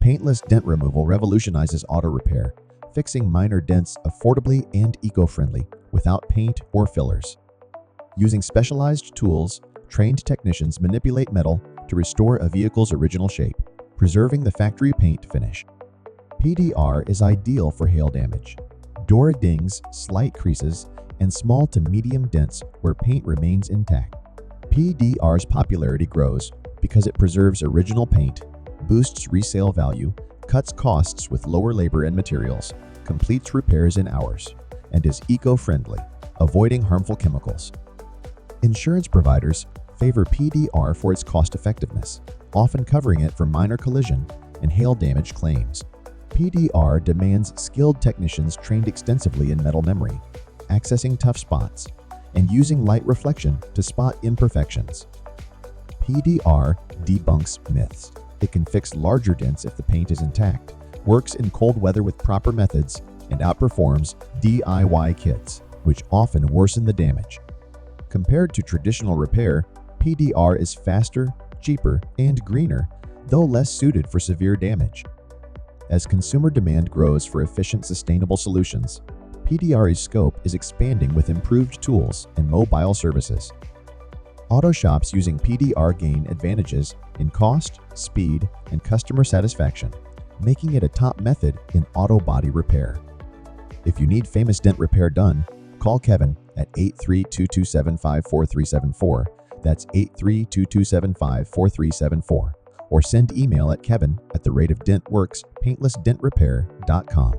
Paintless Dent Removal revolutionizes auto repair, fixing minor dents affordably and eco-friendly without paint or fillers. Using specialized tools, trained technicians manipulate metal to restore a vehicle's original shape, preserving the factory paint finish. PDR is ideal for hail damage, door dings, slight creases, and small to medium dents where paint remains intact. PDR's popularity grows because it preserves original paint, boosts resale value, cuts costs with lower labor and materials, completes repairs in hours, and is eco-friendly, avoiding harmful chemicals. Insurance providers favor PDR for its cost-effectiveness, often covering it for minor collision and hail damage claims. PDR demands skilled technicians trained extensively in metal memory, accessing tough spots, and using light reflection to spot imperfections. PDR debunks myths. It can fix larger dents if the paint is intact, works in cold weather with proper methods, and outperforms DIY kits, which often worsen the damage. Compared to traditional repair, PDR is faster, cheaper, and greener, though less suited for severe damage. As consumer demand grows for efficient, sustainable solutions, PDR's scope is expanding with improved tools and mobile services. Auto shops using PDR gain advantages in cost, speed, and customer satisfaction, making it a top method in auto body repair. If you need famous dent repair done, call Kevin at 832-275-4374. That's 832-275-4374. Or send email at kevin@DentWerx Paintless Dent Repair.com.